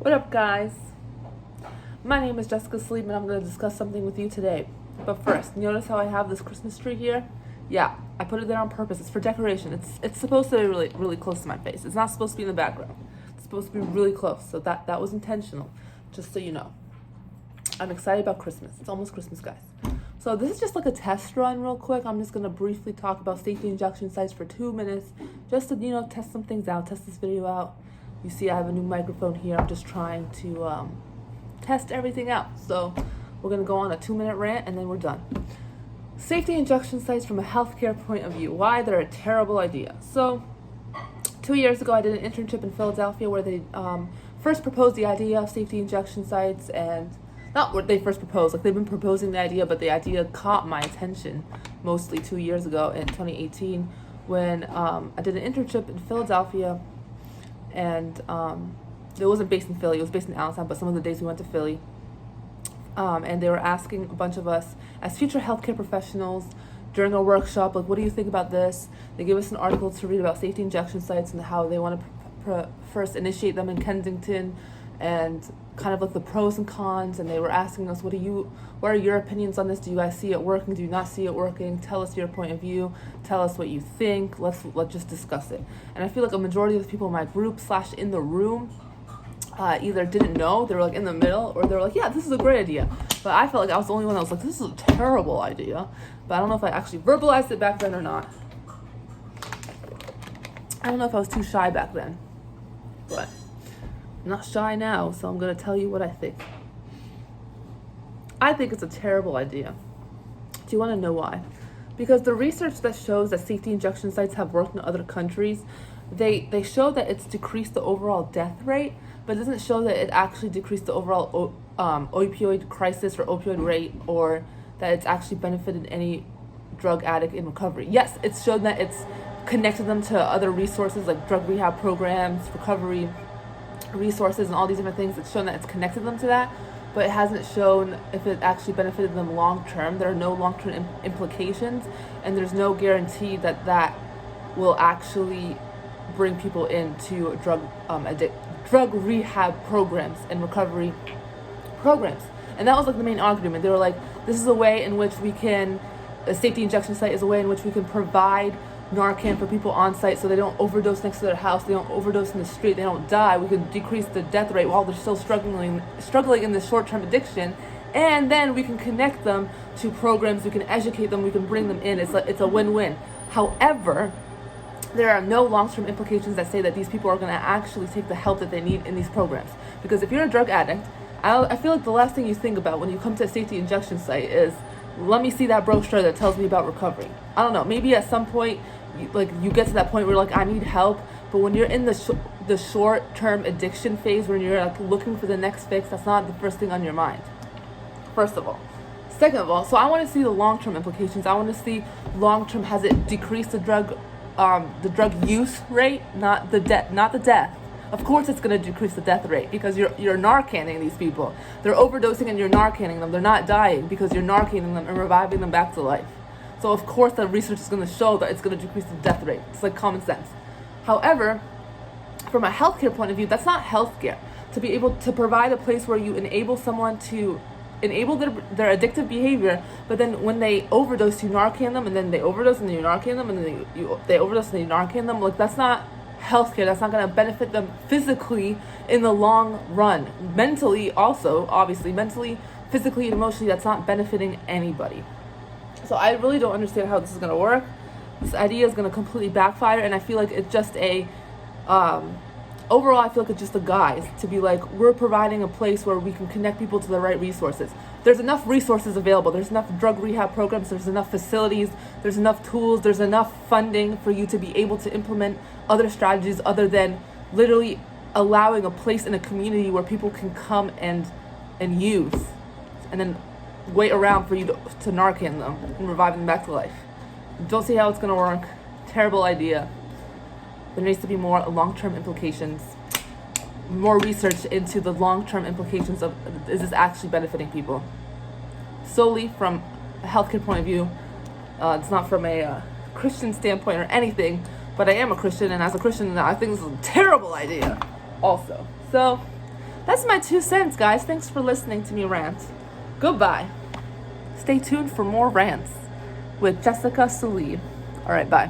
What up, guys? My name is Jessica Sleep, and I'm going to discuss something with you today. But first, notice how I have this Christmas tree here? Yeah, I put it there on purpose. It's for decoration. It's supposed to be really close to my face. It's not supposed to be in the background. It's supposed to be really close. So that was intentional, just so you know. I'm excited about Christmas. It's almost Christmas, guys. So this is just like a test run real quick. I'm just going to briefly talk about safety injection sites for 2 minutes, just to, test some things out, test this video out. You see I have a new microphone here. I'm just trying to test everything out. So we're going to go on a 2-minute rant and then we're done. Safety injection sites from a healthcare point of view. Why they're a terrible idea. So 2 years ago I did an internship in Philadelphia where they first proposed the idea of safety injection sites, and not what they first proposed, like they've been proposing the idea, but the idea caught my attention mostly 2 years ago in 2018 when I did an internship in Philadelphia. And it wasn't based in Philly, it was based in Allentown, but some of the days we went to Philly. And they were asking a bunch of us as future healthcare professionals during a workshop, like, what do you think about this? They gave us an article to read about safety injection sites and how they want to first initiate them in Kensington, and kind of like the pros and cons. And they were asking us, what are your opinions on this? Do you guys see it working? Do you not see it working? Tell us your point of view. Tell us what you think. Let's just discuss it. And I feel like a majority of the people in my group / in the room either didn't know, they were like in the middle, or they were like, yeah, this is a great idea. But I felt like I was the only one that was like, this is a terrible idea. But I don't know if I actually verbalized it back then or not. I don't know if I was too shy back then, but I'm not shy now, so I'm going to tell you what I think. I think it's a terrible idea. Do you want to know why? Because the research that shows that safety injection sites have worked in other countries, they show that it's decreased the overall death rate, but it doesn't show that it actually decreased the overall opioid crisis or opioid rate, or that it's actually benefited any drug addict in recovery. Yes, it's shown that it's connected them to other resources like drug rehab programs, recovery resources, and all these different things. It's shown that it's connected them to that, but it hasn't shown if it actually benefited them long term. There are no long-term implications, and there's no guarantee that that will actually bring people into drug rehab programs and recovery programs. And that was like the main argument. They were like, this is a way in which a safety injection site is a way in which we can provide Narcan for people on site so they don't overdose next to their house, they don't overdose in the street, they don't die. We can decrease the death rate while they're still struggling in this short-term addiction, and then we can connect them to programs, we can educate them, we can bring them in. It's a win-win. However, there are no long-term implications that say that these people are going to actually take the help that they need in these programs. Because if you're a drug addict, I feel like the last thing you think about when you come to a safety injection site is, let me see that brochure that tells me about recovery. I don't know, maybe at some point you get to that point where like, I need help. But when you're in the short-term addiction phase, when you're like looking for the next fix, that's not the first thing on your mind, first of all. Second of all, so I want to see the long-term implications. I want to see long-term, has it decreased the drug use rate, not the death. Of course it's going to decrease the death rate, because you're Narcaning these people. They're overdosing and you're Narcaning them. They're not dying because you're Narcaning them and reviving them back to life. So of course the research is going to show that it's going to decrease the death rate. It's like common sense. However, from a healthcare point of view, that's not healthcare. To be able to provide a place where you enable someone to enable their addictive behavior, but then when they overdose, you Narcan them, and then they overdose and then you Narcan them, and then they overdose and you Narcan them. Like, that's not healthcare. That's not going to benefit them physically in the long run. Mentally also, obviously, physically and emotionally, that's not benefiting anybody. So I really don't understand how this is going to work. This idea is going to completely backfire, and I feel like it's just overall, I feel like it's just a guise to be like, we're providing a place where we can connect people to the right resources. There's enough resources available. There's enough drug rehab programs. There's enough facilities. There's enough tools. There's enough funding for you to be able to implement other strategies other than literally allowing a place in a community where people can come and use, and then wait around for you to Narcan them and revive them back to life. Don't see how it's going to work. Terrible idea. There needs to be more long-term implications, more research into the long-term implications of, is this actually benefiting people? Solely from a healthcare point of view. It's not from a Christian standpoint or anything, but I am a Christian, and as a Christian, I think this is a terrible idea also. So That's my 2 cents, guys. Thanks for listening to me rant. Goodbye. Stay tuned for more rants with Jessica Salid. All right, bye.